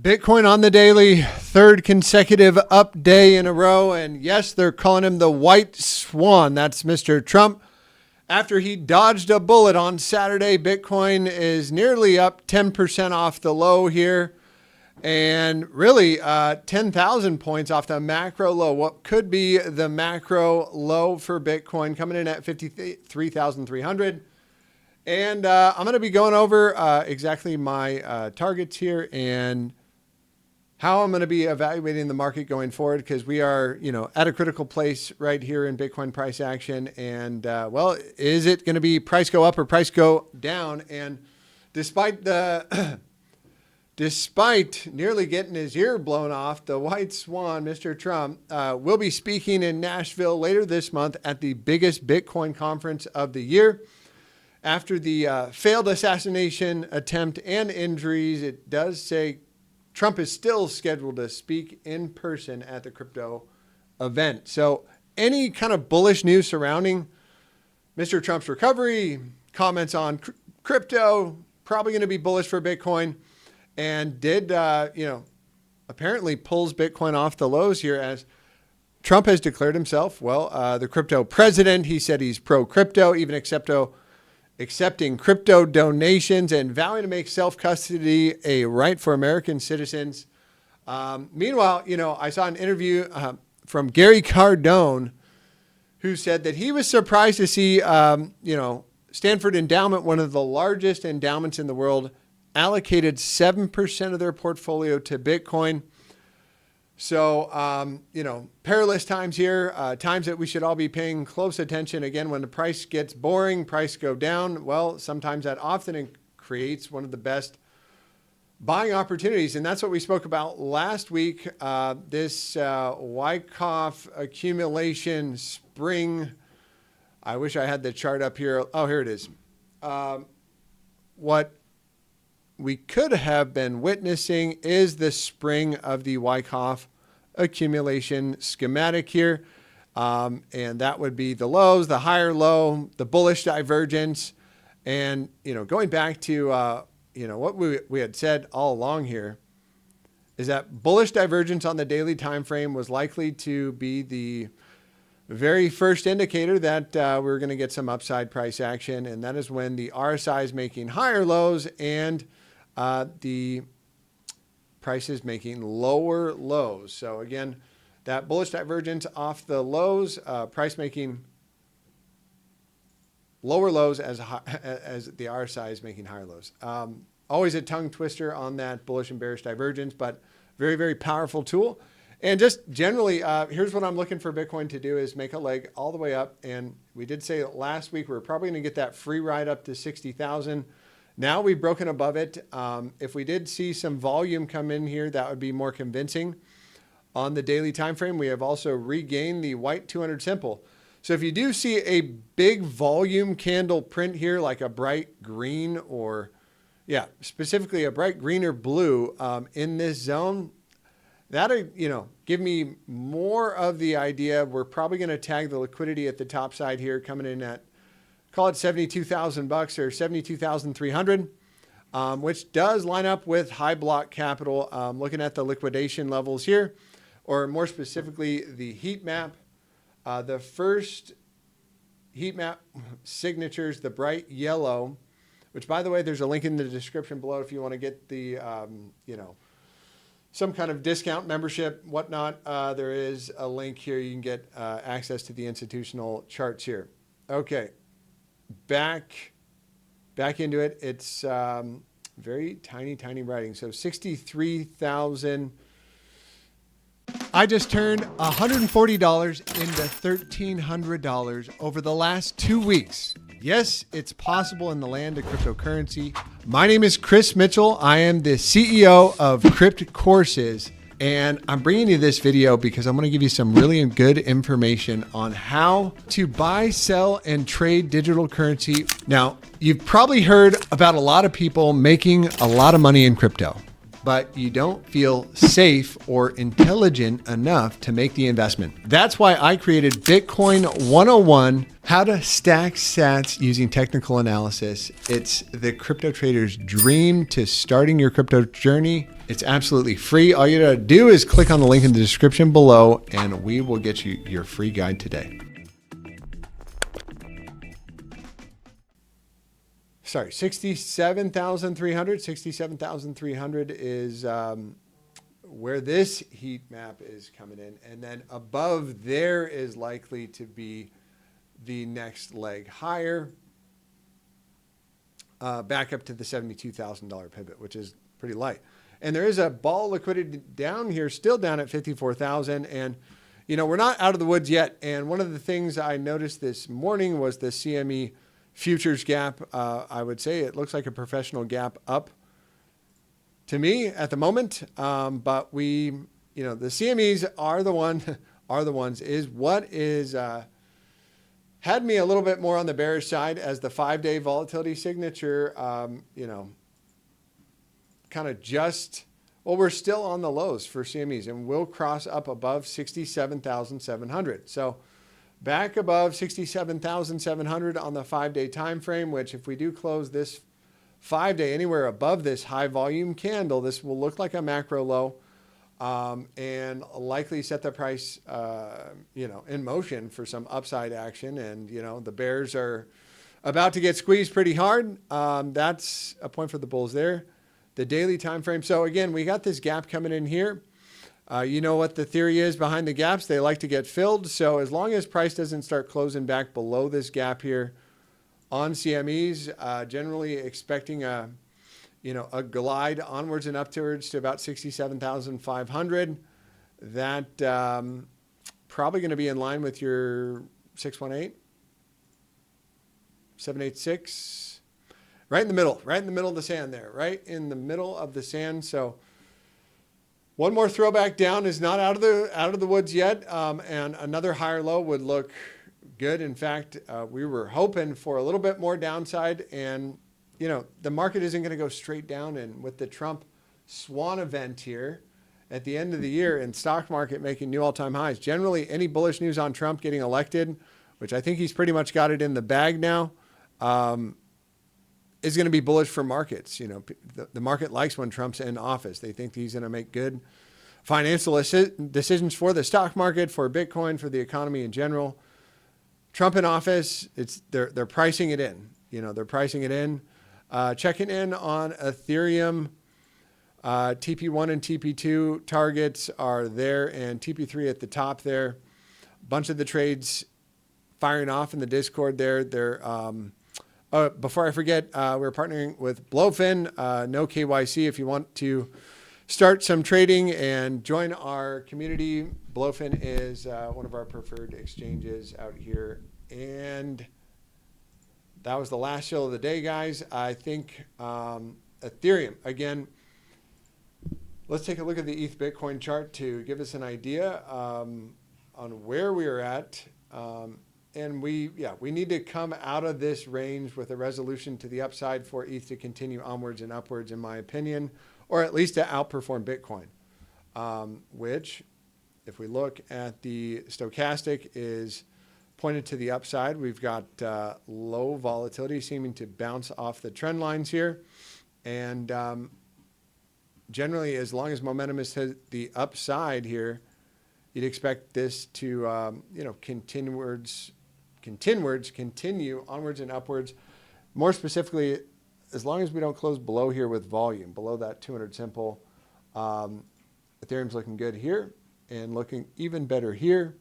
Bitcoin on the daily, third consecutive up day in a row. And yes, they're calling him the white swan. That's Mr. Trump. After he dodged a bullet on Saturday, Bitcoin is nearly up 10% off the low here. And really 10,000 points off the macro low. What could be the macro low for Bitcoin, coming in at 53,300. And I'm going to be going over exactly my targets here and how I'm going to be evaluating the market going forward, because we are, at a critical place right here in Bitcoin price action. And well, is it going to be price go up or price go down? And despite nearly getting his ear blown off, the white swan, Mr. Trump, will be speaking in Nashville later this month at the biggest Bitcoin conference of the year. After the failed assassination attempt and injuries, it does say Trump is still scheduled to speak in person at the crypto event. So any kind of bullish news surrounding Mr. Trump's recovery, comments on crypto, probably going to be bullish for Bitcoin. And did, apparently pulls Bitcoin off the lows here, as Trump has declared himself, the crypto president. He said he's pro-crypto, even accepting crypto donations and vowing to make self-custody a right for American citizens. Meanwhile, I saw an interview from Gary Cardone, who said that he was surprised to see, Stanford Endowment, one of the largest endowments in the world, allocated 7% of their portfolio to Bitcoin. So, perilous times here, times that we should all be paying close attention. Again, when the price gets boring, price go down. Well, sometimes that often creates one of the best buying opportunities. And that's what we spoke about last week. This Wyckoff accumulation spring. I wish I had the chart up here. Oh, here it is. What we could have been witnessing is the spring of the Wyckoff accumulation schematic here. And that would be the lows, the higher low, the bullish divergence. And, going back to, what we had said all along here is that bullish divergence on the daily time frame was likely to be the very first indicator that we're going to get some upside price action. And that is when the RSI is making higher lows and the price is making lower lows. So again, that bullish divergence off the lows, price making lower lows as the RSI is making higher lows. Always a tongue twister on that bullish and bearish divergence, but very, very powerful tool. And just generally, here's what I'm looking for Bitcoin to do is make a leg all the way up. And we did say last week, we're probably going to get that free ride up to 60,000. Now we've broken above it. If we did see some volume come in here, that would be more convincing. On the daily time frame, we have also regained the white 200 simple. So if you do see a big volume candle print here, like a bright green or, specifically a bright green or blue in this zone, that'll, give me more of the idea. We're probably going to tag the liquidity at the top side here, coming in at, call it $72,000 or 72,300, which does line up with Hyblock capital. Looking at the liquidation levels here, or more specifically, the heat map. The first heat map signatures, the bright yellow, which, by the way, there's a link in the description below if you want to get the, some kind of discount membership, whatnot. There is a link here. You can get access to the institutional charts here. Okay. Back into it. It's very tiny writing. So 63,000. I just turned $140 into $1,300 over the last 2 weeks. Yes, it's possible in the land of cryptocurrency. My name is Chris Mitchell. I am the CEO of Crypt Courses. And I'm bringing you this video because I'm going to give you some really good information on how to buy, sell, and trade digital currency. Now, you've probably heard about a lot of people making a lot of money in crypto, but you don't feel safe or intelligent enough to make the investment. That's why I created Bitcoin 101, how to stack sats using technical analysis. It's the crypto trader's dream to starting your crypto journey. It's absolutely free. All you gotta do is click on the link in the description below and we will get you your free guide today. Sorry, 67,300. 67,300 is where this heat map is coming in. And then above there is likely to be the next leg higher, back up to the $72,000 pivot, which is pretty light. And there is a ball liquidity down here, still down at 54,000. And, you know, we're not out of the woods yet. And one of the things I noticed this morning was the CME futures gap. I would say it looks like a professional gap up to me at the moment. But we, you know, the CMEs are the ones is what is, had me a little bit more on the bearish side as the 5-day volatility signature, you know, kind of just, well, we're still on the lows for CMEs and we'll cross up above 67,700. So back above 67,700 on the 5-day time frame, which if we do close this 5-day anywhere above this high volume candle, this will look like a macro low, and likely set the price, you know, in motion for some upside action. And, you know, the bears are about to get squeezed pretty hard. That's a point for the bulls there. The daily time frame. So again, we got this gap coming in here. You know what the theory is behind the gaps. They like to get filled. So as long as price doesn't start closing back below this gap here on CMEs, generally expecting a, you know, a glide onwards and upwards to about 67,500. That probably going to be in line with your 618, 786. Right in the middle of the sand there, right in the middle of the sand. So one more throwback down is not out of the woods yet. And another higher low would look good. In fact, we were hoping for a little bit more downside, and, you know, the market isn't going to go straight down. And with the Trump swan event here at the end of the year and stock market making new all-time highs, generally any bullish news on Trump getting elected, which I think he's pretty much got it in the bag now, is going to be bullish for markets. You know, the market likes when Trump's in office. They think he's going to make good financial decisions for the stock market, for Bitcoin, for the economy in general. Trump in office, they're pricing it in. You know, they're pricing it in. Checking in on Ethereum, TP1 and TP2 targets are there, and TP3 at the top there. A bunch of the trades firing off in the Discord there. They're before I forget, we're partnering with Blowfin. No KYC if you want to start some trading and join our community. Blowfin is one of our preferred exchanges out here. And that was the last show of the day, guys. I think Ethereum, again, let's take a look at the ETH Bitcoin chart to give us an idea on where we are at. And we need to come out of this range with a resolution to the upside for ETH to continue onwards and upwards, in my opinion, or at least to outperform Bitcoin, which, if we look at the stochastic, is pointed to the upside. We've got low volatility seeming to bounce off the trend lines here. And generally, as long as momentum is to the upside here, you'd expect this to, you know, continue onwards and upwards. More specifically, as long as we don't close below here with volume, below that 200 simple, Ethereum's looking good here and looking even better here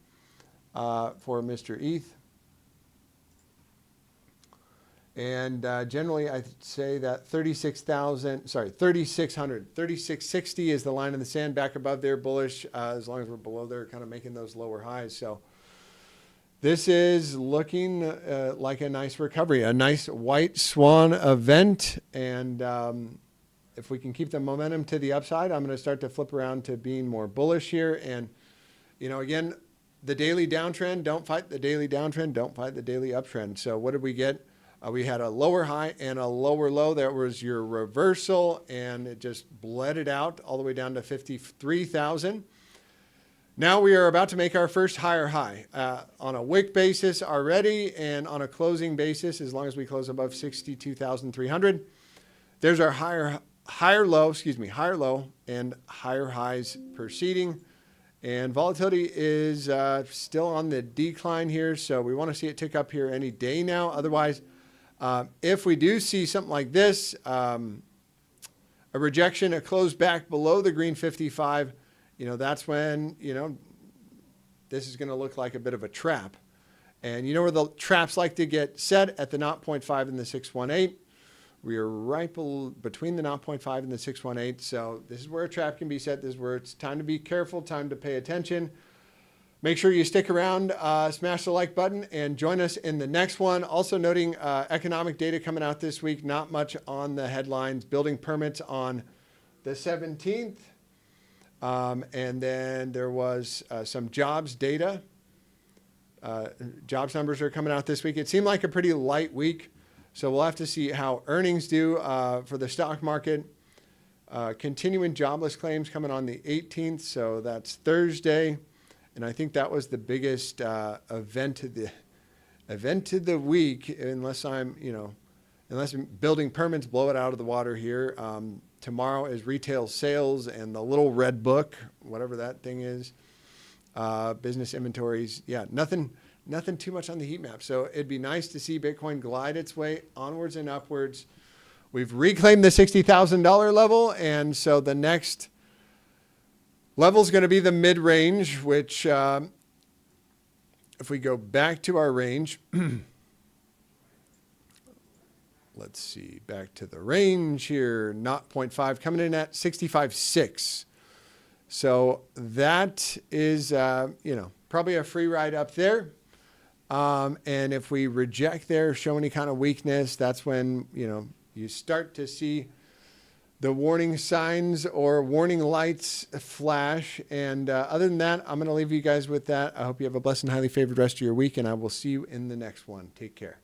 for Mr. ETH. And generally, I'd say that 3660 is the line in the sand back above there, bullish, as long as we're below there, kind of making those lower highs. So this is looking like a nice recovery, a nice white swan event. And if we can keep the momentum to the upside, I'm going to start to flip around to being more bullish here. And, you know, again, the daily downtrend, don't fight the daily downtrend, don't fight the daily uptrend. So what did we get? We had a lower high and a lower low. That was your reversal, and it just bled it out all the way down to 53,000. Now we are about to make our first higher high on a wick basis already, and on a closing basis, as long as we close above 62,300. There's our higher higher low and higher highs proceeding. And volatility is still on the decline here. So we want to see it tick up here any day now. Otherwise, if we do see something like this, a rejection, a close back below the green 55, that's when, this is going to look like a bit of a trap. And you know where the traps like to get set? At the 0.5 and the 618. We are right between the 0.5 and the 618. So this is where a trap can be set. This is where it's time to be careful, time to pay attention. Make sure you stick around, smash the like button, and join us in the next one. Also noting economic data coming out this week. Not much on the headlines. Building permits on the 17th. And then there was some jobs data. Jobs numbers are coming out this week. It seemed like a pretty light week. So we'll have to see how earnings do for the stock market. Continuing jobless claims coming on the 18th. So that's Thursday. And I think that was the biggest event of the week, unless unless building permits blow it out of the water here. Tomorrow is retail sales and the little red book, whatever that thing is. Business inventories. Yeah, nothing too much on the heat map. So it'd be nice to see Bitcoin glide its way onwards and upwards. We've reclaimed the $60,000 level. And so the next level is going to be the mid-range, which if we go back to our range, let's see, back to the range here, 0.5 coming in at 65.6. So that is, probably a free ride up there. And if we reject there, show any kind of weakness, that's when, you start to see the warning signs or warning lights flash. And other than that, I'm going to leave you guys with that. I hope you have a blessed and highly favored rest of your week, and I will see you in the next one. Take care.